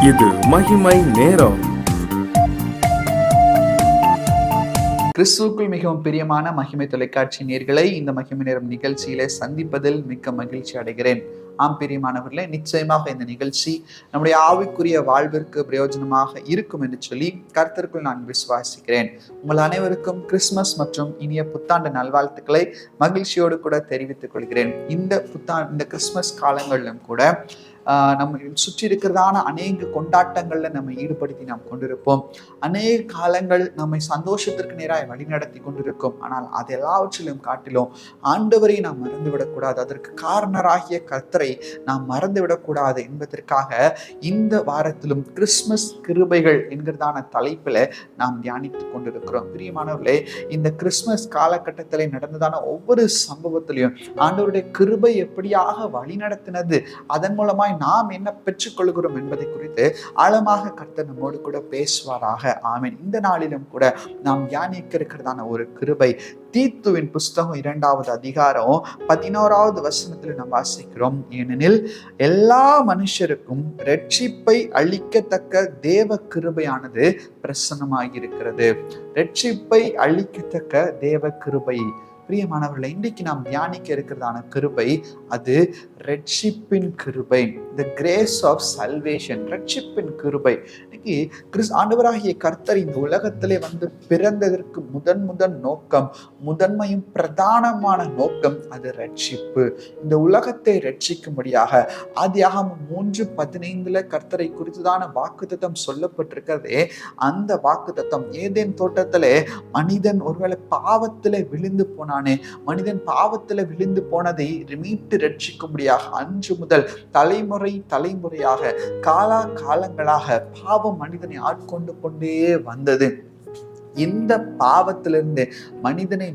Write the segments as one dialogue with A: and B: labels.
A: இது மகிமை நேரம்.
B: கிறிஸ்துவுக்குள் மிகவும் பிரியமான மகிமை தொலைக்காட்சி நேயர்களை இந்த மகிமை நேரம் நிகழ்ச்சியிலே சந்திப்பதில் மிக்க மகிழ்ச்சி அடைகிறேன். பிரியமானவர்களே, நிச்சயமாக இந்த நிகழ்ச்சி நம்முடைய ஆவிக்குரிய வாழ்விற்கு பிரயோஜனமாக இருக்கும் என்று சொல்லி கர்த்தருக்குள் நான் விசுவாசிக்கிறேன். உங்கள் அனைவருக்கும் கிறிஸ்துமஸ் மற்றும் இனிய புத்தாண்டு நல்வாழ்த்துக்களை மகிழ்ச்சியோடு கூட தெரிவித்துக் கொள்கிறேன். இந்த கிறிஸ்துமஸ் காலங்களிலும் கூட நம்ம சுற்றி இருக்கிறதான அநேக கொண்டாட்டங்கள்ல நம்ம ஈடுபடுத்தி நாம் கொண்டிருப்போம். அநேக காலங்கள் நம்மை சந்தோஷத்திற்கு நேராக வழிநடத்தி கொண்டிருக்கும். ஆனால் அது எல்லாவற்றிலும் காட்டிலும் ஆண்டவரை நாம் மறந்துவிடக்கூடாது, அதற்கு காரணராகிய கர்த்தரை நாம் மறந்துவிடக்கூடாது என்பதற்காக இந்த வாரத்திலும் கிறிஸ்துமஸ் கிருபைகள் என்கிறதான தலைப்பில் நாம் தியானித்துக் கொண்டிருக்கிறோம். பிரியமானவர்களே, இந்த கிறிஸ்துமஸ் காலகட்டத்தில் நடந்ததான ஒவ்வொரு சம்பவத்திலையும் ஆண்டவருடைய கிருபை எப்படியாக வழி நடத்தினது, அதன் மூலமாய் நாம் என்ன பெற்றுக்கொள்கிறோம் என்பதை குறித்து ஆழமாக கர்த்தர் நம்மோடு கூட பேசுவாராக. ஆமென். இந்த நாளிலும் கூட நாம் தியானிக்க இருக்கிறதான ஒரு கிருபை தீத்துவின் புஸ்தகம் 2வது அதிகாரம் 11வது வசனத்தில் நாம் வாசிக்கிறோம். ஏனெனில் எல்லா மனுஷருக்கும் இரட்சிப்பை அளிக்கத்தக்க தேவ கிருபையானது பிரசன்னமாகி இருக்கிறது. இரட்சிப்பை அளிக்கத்தக்க தேவ கிருபை. பிரியமானவர்களை, இன்றைக்கு நாம் தியானிக்க இருக்கிறதான கிருபை அது ரட்சிப்பின் கிருபை, the grace of salvation, ரட்சிப்பின் கிருபை. இன்னைக்கு ஆண்டவராகிய கர்த்தர் இந்த உலகத்திலே வந்து பிறந்ததற்கு முதன் நோக்கம், முதன்மையும் பிரதானமான நோக்கம் அது ரட்சிப்பு. இந்த உலகத்தை ரட்சிக்கும்படியாக ஆதியாகமம் 3:15 கர்த்தரை குறித்துதான வாக்குத்தத்தம் சொல்லப்பட்டிருக்கிறதே. அந்த வாக்குத்தத்தம் ஏதேன் தோட்டத்திலே மனிதன் ஒருவேளை பாவத்திலே விழுந்து போனானே, மனிதன் பாவத்திலே விழுந்து போனதை மீட்டு ரட்சிக்கும்படியாக அன்று முதல் தலைமுறையாக காலங்களாக பாவம் மனிதனை ஆட்கொண்டு கொண்டே வந்தது. இந்த பாவத்திலிருந்து மனிதனை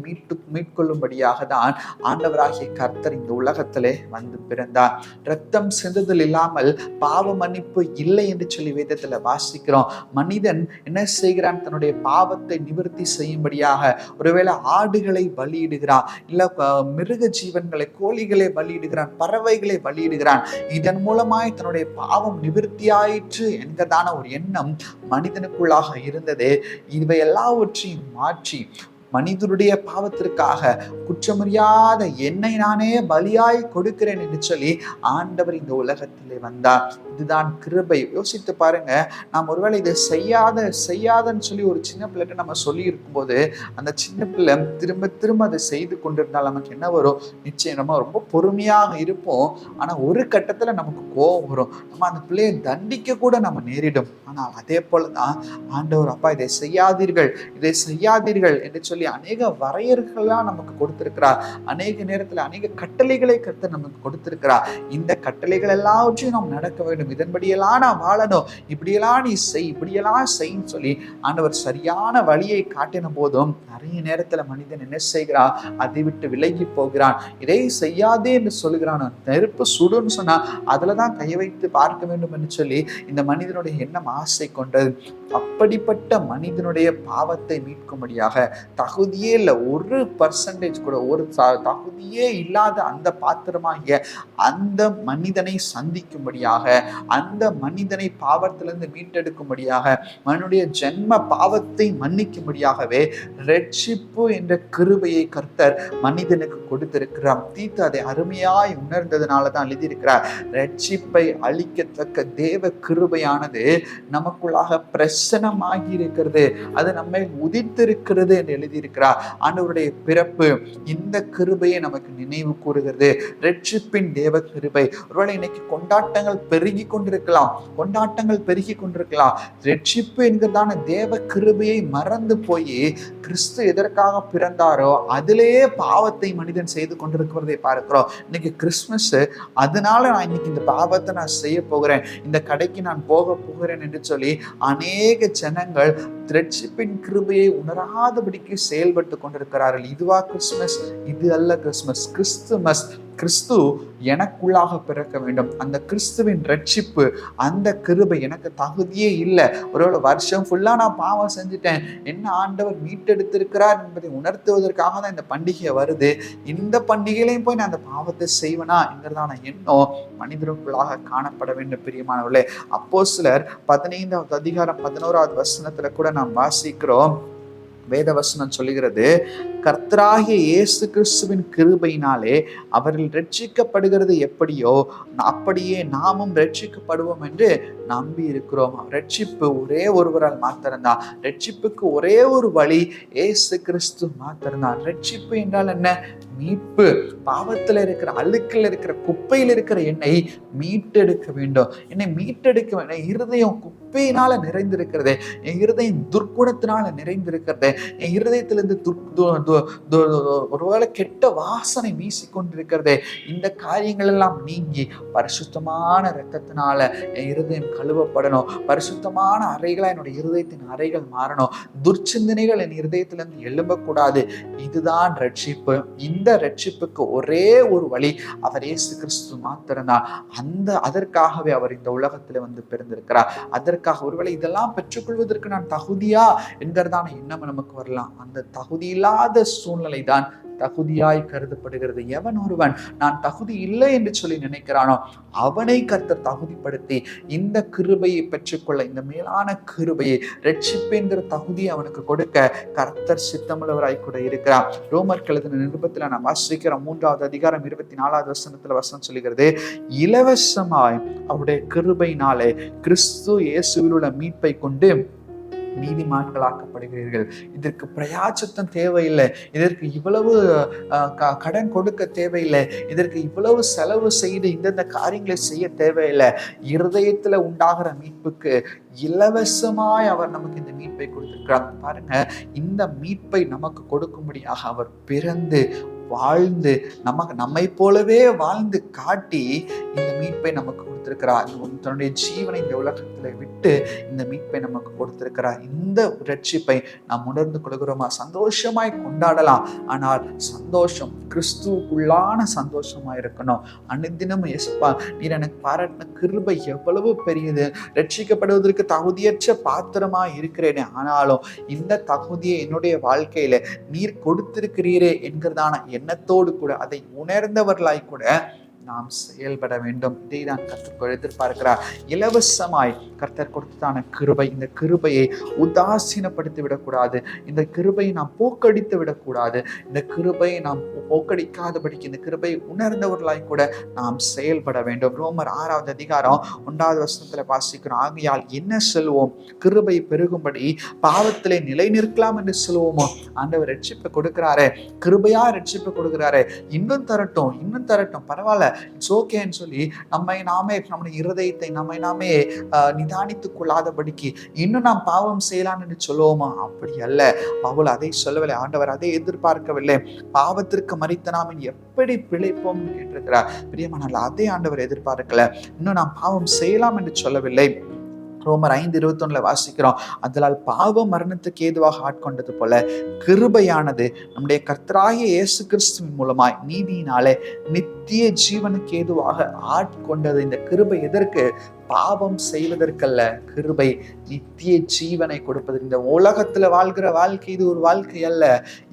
B: மீட்கொள்ளும்படியாக தான் ஆண்டவராகிய கர்த்தர் இந்த உலகத்திலே வந்து பிறந்தார். ரத்தம் சிந்துதல் இல்லாமல் பாவ மன்னிப்பு இல்லை என்று சொல்லி வேதத்துல வாசிக்கிறோம். மனிதன் என்ன செய்கிறான்? தன்னுடைய பாவத்தை நிவர்த்தி செய்யும்படியாக ஒருவேளை ஆடுகளை பலியிடுகிறான், இல்ல மிருக ஜீவன்களை, கோழிகளை பலியிடுகிறான், பறவைகளை பலியிடுகிறான். இதன் மூலமாய் தன்னுடைய பாவம் நிவர்த்தியாயிற்று என்கிறதான ஒரு எண்ணம் மனிதனுக்குள்ளாக இருந்தது. இவையெல்லாம் மாற்றி மனிதனுடைய பாவத்திற்காக குற்றமறியாத என்னை நானே பலியாய் கொடுக்கிறேன் என்று சொல்லி ஆண்டவர் இந்த உலகத்திலே வந்தார். இதுதான் கிருபை. யோசித்து பாருங்க, நாம் ஒருவேளை இதை செய்யாதன்னு சொல்லி ஒரு சின்ன பிள்ளைகிட்ட நம்ம சொல்லி இருக்கும்போது அந்த சின்ன பிள்ளை திரும்ப அதை செய்து கொண்டிருந்தால் நமக்கு என்ன வரும்? நிச்சயம் நம்ம ரொம்ப பொறுமையாக இருப்போம். ஆனா ஒரு கட்டத்துல நமக்கு கோபம் வரும், நம்ம அந்த பிள்ளையை தண்டிக்க கூட நம்ம நேரிடும். ஆனால் அதே போலதான் ஆண்டவர், அப்பா இதை செய்யாதீர்கள் என்று சொல்லி அநேக வரையறைகள்லாம் நமக்கு கொடுத்திருக்கிறார். அநேக நேரத்துல அநேக கட்டளைகளை கர்த்தர் நமக்கு கொடுத்திருக்கிறார். இந்த கட்டளைகள் எல்லாவற்றையும் நாம் நடக்க வேண்டும், இதன்படியெல்லாம் நான் வாழணும், இப்படியெல்லாம் நீ செய், இப்படியெல்லாம் செய்ன்னு சொல்லி ஆண்டவர் சரியான வழியை காட்டின போதும் நிறைய நேரத்துல மனிதன் என்ன செய்கிறான்? அதை விட்டு விலகி போகிறான். இதை செய்யாதே என்று சொல்லுகிறான். நெருப்பு சுடுன்னு சொன்னா அதுலதான் கை வைத்து பார்க்க வேண்டும் என்று சொல்லி இந்த மனிதனுடைய எண்ணம் ஆசை கொண்டது. அப்படிப்பட்ட மனிதனுடைய பாவத்தை மீட்கும்படியாக தகுதியே இல்லை, 1% கூட ஒரு தகுதியே இல்லாத அந்த பாத்திரமாகிய அந்த மனிதனை சந்திக்கும்படியாக, அந்த மனிதனை பாவத்திலிருந்து மீட்டெடுக்கும்படியாக, மனுடைய ஜென்ம பாவத்தை மன்னிக்கும்படியாகவே ரட்சிப்பு என்ற கிருபையை கர்த்தர் மனிதனுக்கு கொடுத்திருக்கிறார். தீத்து அதை அருமையாய் உணர்ந்ததுனால தான் எழுதியிருக்கிறார், ரட்சிப்பை அளிக்கத்தக்க தேவ கிருபையானது நமக்குள்ளாக பிரசனமாகி இருக்கிறது, அது நம்மை உதித்திருக்கிறது என்று எழுதியிருக்கிறார். ஆண்டவருடைய பிறப்பு இந்த கிருபையை நமக்கு நினைவு கூறுகிறது. ரட்சிப்பின் தேவ கிருபை. ஒருவேளை இன்னைக்கு கொண்டாட்டங்கள் பெருகி கொண்டிருக்கலாம். ரட்சிப்பு என்கிறதான தேவ கிருபையை மறந்து போய் கிறிஸ்து எதற்காக பிறந்தாரோ அதிலேயே பாவத்தை மனிதன் செய்து கொண்டிருக்கிறதை பார்க்கிறோம். இன்னைக்கு கிறிஸ்துமஸ், அதனால நான் இன்னைக்கு இந்த பாவத்தை நான் செய்ய போகிறேன், இந்த கடைக்கு நான் போக போகிறேன் என்று சொல்லி அநேக ஜனங்கள் ரட்சிப்பின் கிருபையை உணராதபடிக்கு செயல்பட்டு கொண்டிருக்கிறார்கள். இதுவா கிறிஸ்துமஸ்? இது அல்ல கிறிஸ்துமஸ். கிறிஸ்துமஸ் கிறிஸ்து எனக்குள்ளாக பிறக்க வேண்டும். அந்த கிறிஸ்துவின் ரட்சிப்பு, அந்த கிருபை எனக்கு தகுதியே இல்லை. ஒருவேளை வருஷம் ஃபுல்லா நான் பாவம் செஞ்சுட்டேன், என்ன ஆண்டவர் மீட்டெடுத்திருக்கிறார் என்பதை உணர்த்துவதற்காக தான் இந்த பண்டிகை வருது. இந்த பண்டிகையிலையும் போய் நான் அந்த பாவத்தை செய்வனா என்கிறதான எண்ணம் மனிதருக்குள்ளாக காணப்பட வேண்டும். பிரியமானவர்களே, அப்போஸ்தலர் 15வது அதிகாரம் 11வது வசனத்துல கூட நாம் வாசிக்கிறோம். வேத வசனம் சொல்லுகிறது, கர்த்தராகிய இயேசு கிறிஸ்துவின் கிருபையினாலே அவர்கள் ரட்சிக்கப்படுகிறது எப்படியோ அப்படியே நாமும் ரட்சிக்கப்படுவோம் என்று நம்பி இருக்கிறோம். ரட்சிப்பு ஒரே ஒருவரால் மாத்திரம்தான். ரட்சிப்புக்கு ஒரே ஒரு வழி இயேசு கிறிஸ்து மாத்திரம்தான். ரட்சிப்பு என்றால் என்ன? மீட்பு. பாவத்தில் இருக்கிற, அழுக்கில் இருக்கிற, குப்பையில் இருக்கிற என்னை மீட்டெடுக்க வேண்டும். என்னை மீட்டெடுக்க வேண்டும். இருதயம் குப்பையினால நிறைந்திருக்கிறது, என் இருதயம் துர்க்குணத்தினால நிறைந்திருக்கிறது, என் இருதயத்திலிருந்து ஒருவேளை கெட்ட வாசனை வீசிக்கொண்டிருக்கிறதே, இந்த காரியங்கள் எல்லாம் நீங்கி பரிசுத்தமான இரத்தத்தினால என் இருதயம் கழுவப்படணும். பரிசுத்தமான அறைகளா என்னுடைய இருதயத்தின் அறைகள் மாறணும். துர்ச்சிந்தனைகள் என் இருதயத்திலிருந்து எழும்பக்கூடாது. இதுதான் ரட்சிப்பு. இந்த ரட்சிப்புக்கு ஒரே ஒரு வழி அவர் இயேசு கிறிஸ்து மாத்திரம்தான். அதற்காகவே அவர் இந்த உலகத்துல வந்து பிறந்திருக்கிறார். அதற்காக ஒருவேளை இதெல்லாம் பெற்றுக்கொள்வதற்கு நான் தகுதியா என்கிறதான எண்ணம் நமக்கு வரலாம். அந்த தகுதி இல்லாத சூழ்நிலை தான் தகுதியாய் கருதப்படுகிறது. எவன் ஒருவன் நான் தகுதி இல்லை என்று சொல்லி நினைக்கிறானோ அவனை கர்த்தர் தகுதிப்படுத்தி இந்த கிருபையை பெற்றுக்கொள்ள, இந்த மேலான கிருபையை, ரட்சிப்பு என்கிற தகுதியை அவனுக்கு கொடுக்க கர்த்தர் சித்தமுள்ளவராய் கூட இருக்கிறார். ரோமருக்கு எழுதின நிருபத்துல நான் வாசிக்கிறோம் 3வது அதிகாரம் 24வது வசனத்துல வசனம் சொல்லுகிறது, இலவசமாய் அவருடைய கிருபையினாலே கிறிஸ்து இயேசுவில் உள்ள மீட்பை கொண்டு நீதிமான்களாக்கப்படுகிறீர்கள். இதற்கு பிரயாச்சத்தம் தேவையில்லை. இதற்கு இவ்வளவு கடன் கொடுக்க தேவையில்லை. இதற்கு இவ்வளவு செலவு செய்து இந்தந்த காரியங்களை செய்ய தேவையில்லை. இருதயத்துல உண்டாகிற மீட்புக்கு இலவசமாய் அவர் நமக்கு இந்த மீட்பை கொடுத்திருக்கிறார். பாருங்க, இந்த மீட்பை நமக்கு கொடுக்கும்படியாக அவர் பிறந்து வாழ்ந்து நம்மை போலவே வாழ்ந்து காட்டி இந்த மீட்பை நமக்கு கொடுத்திருக்கிறார். தன்னுடைய ஜீவனை இந்த உலகத்துல விட்டு இந்த மீட்பை நமக்கு கொடுத்திருக்கிறார். இந்த ரட்சிப்பை நாம் உணர்ந்து கொள்கிறோமா? சந்தோஷமாய் கொண்டாடலாம். ஆனால் சந்தோஷம் கிறிஸ்துவுக்குள்ளான சந்தோஷமா இருக்கணும். அனுதினமும் இயேசுப்பா, நீர் எனக்கு பாராட்டின கிருபை எவ்வளவு பெரியது, ரட்சிக்கப்படுவதற்கு தகுதியற்ற பாத்திரமா இருக்கிறேனே, ஆனாலும் இந்த தகுதியை என்னுடைய வாழ்க்கையில நீர் கொடுத்திருக்கிறீரே என்கிறதான எண்ணத்தோடு கூட, அதை உணர்ந்தவர்களாய் கூட நாம் செயல்பட வேண்டும். இதை தான் கர்த்தர் எதிர்பார்க்கிறார். இலவசமாய் கர்த்தர் கொடுத்ததான கிருபை, இந்த கிருபையை உதாசீனப்படுத்தி விடக்கூடாது. இந்த கிருபையை நாம் போக்கடித்து விடக்கூடாது. இந்த கிருபையை நாம் போக்கடிக்காதபடிக்கு இந்த கிருபையை உணர்ந்தவர்களாய் கூட நாம் செயல்பட வேண்டும். ரோமர் 6வது அதிகாரம் 1வது வசனத்துல வாசிக்கிறோம், ஆகையால் என்ன சொல்வோம்? கிருபை பெருகும்படி பாவத்திலே நிலை நிற்கலாம் என்று சொல்லுவோமோ? ஆண்டவர் ரட்சிப்பை கொடுக்கிறாரே, கிருபையா ரட்சிப்பை கொடுக்கிறாரே, இன்னும் தரட்டும், பரவாயில்ல, இட்ஸ் ஓகேன்னு சொல்லி நம்முடைய இருதயத்தை நாமே நிதானித்துக் கொள்ளாதபடிக்கு இன்னும் நாம் பாவம் செய்யலாம் என்று சொல்லுவோமா? அப்படி அல்ல. பவுல் அதை சொல்லவில்லை. ஆண்டவர் அதை எதிர்பார்க்கவில்லை. பாவத்திற்கு மரித்த நாம் எப்படி பிழைப்போம் கேட்டிருக்கிறார். பிரியமானவர்களே, அதை ஆண்டவர் எதிர்பார்க்கல. இன்னும் நாம் பாவம் செய்யலாம் என்று சொல்லவில்லை. ரோமர் 5:21 வாசிக்கிறோம், அதனால் பாவம் மரணத்துக்கு ஏதுவாக ஆட்கொண்டது போல கிருபையானது நம்முடைய கர்த்தராகிய இயேசு கிறிஸ்துவின் மூலமாய் நீதியினாலே நித்திய ஜீவனுக்கு ஏதுவாக ஆட்கொண்டது. இந்த கிருபை எதற்கு? பாவம் செய்வதற்கல்ல, கிருபை நித்திய ஜீவனை கொடுப்பது. இந்த உலகத்துல வாழ்கிற வாழ்க்கை இது ஒரு வாழ்க்கை அல்ல.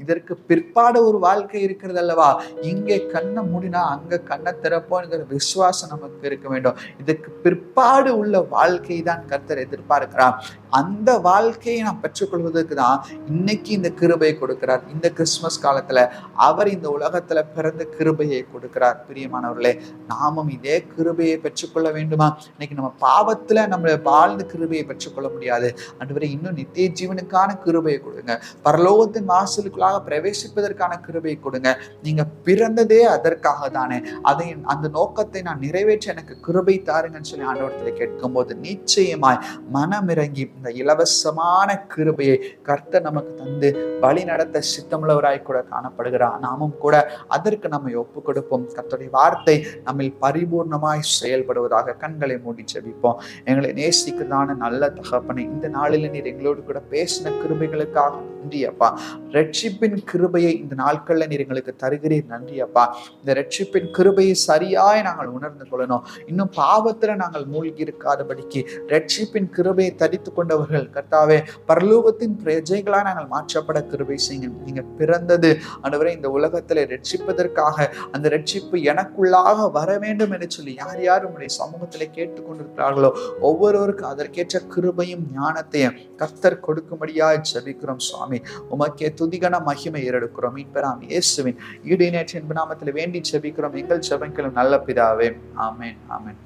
B: இதற்கு பிற்பாடு ஒரு வாழ்க்கை இருக்கிறது அல்லவா? இங்கே கண்ணை மூடினா அங்க கண்ணை திறப்போங்கிற விசுவாசம் நமக்கு இருக்க வேண்டும். இதுக்கு பிற்பாடு உள்ள வாழ்க்கை தான் கர்த்தர் எதிர்பார்க்கிறார். அந்த வாழ்க்கையை நாம் பெற்றுக்கொள்வதற்கு தான் இன்னைக்கு இந்த கிருபையை கொடுக்கிறார். இந்த கிறிஸ்துமஸ் காலத்துல அவர் இந்த உலகத்துல பிறந்த கிருபையை கொடுக்கிறார். பிரியமானவர்களே, நாமும் இதே கிருபையை பெற்றுக்கொள்ள வேண்டுமா? இன்னைக்கு நம்ம பாவத்துல நம்ம வாழ்ந்த கிருபையை பெற்றுக்கொள்ள முடியாது. ஆண்டவரே, இன்னும் நித்திய ஜீவனுக்கான கிருபையை கொடுங்க. பரலோகத்தின் வாசலுக்குள்ளாக பிரவேசிப்பதற்கான கிருபையை கொடுங்க. நீங்க பிறந்ததே அதற்காக தானே. அந்த நோக்கத்தை நான் நிறைவேற்ற எனக்கு கிருபை தாருங்கன்னு சொல்லி ஆண்டவரத்துல கேட்கும் போது நிச்சயமாய் மனமிறங்கி இந்த இலவசமான கிருபையை கர்த்தர் நமக்கு தந்து வழி நடத்த சித்தமுள்ளவராய் கூட காணப்படுகிறார். நாமும் கூட அதற்கு நம்ம ஒப்பு கொடுப்போம். கர்த்தர் கர்த்தருடைய வார்த்தை நம்மில் பரிபூர்ணமாய் செயல்படுவதாக. கண்களை மூடி ஜெபிப்போம். எங்களை நேசிக்கிறதான நல்ல தகப்பனை, இந்த நாளில் நீர் எங்களோடு கூட பேசின கிருபைகளுக்காக நன்றி அப்பா. ரட்சிப்பின் கிருபையை இந்த நாட்கள்ல நீர் எங்களுக்கு தருகிறீர், நன்றி அப்பா. இந்த ரட்சிப்பின் கிருபையை சரியாய் நாங்கள் உணர்ந்து கொள்ளணும். இன்னும் பாவத்துல நாங்கள் மூழ்கி இருக்காதபடிக்கு ரட்சிப்பின் கிருபையை தரித்து கொண்டவர்கள் கர்த்தாவே பரலோகத்தின் பிரஜைகளா நாங்கள் மாற்றப்பட கிருபை செய்யுங்க. நீங்க பிறந்தது ஆண்டவரே இந்த உலகத்துல ரட்சிப்பதற்காக, அந்த ரட்சிப்பு எனக்குள்ளாக வர வேண்டும் என்று சொல்லி யார் யார் உங்களுடைய சமூகத்திலே கேட்டுக்கொண்டிருக்கிறார்களோ ஒவ்வொருவருக்கும் அதற்கேற்ற கிருபையும் ஞானத்தையும் கர்த்தர் கொடுக்கும்படியாக ஜெபிக்கிறோம் சுவாமி. உமக்கே துதிகன மகிமை ஏறெடுக்கிறோம். மீட்பராம் இயேசுவின் ஈடு இணையற்ற நாமத்தில் வேண்டி ஜெபிக்கிறோம் எங்கள் ஜெபங்களும் நல்ல பிதாவே. ஆமென், ஆமென்.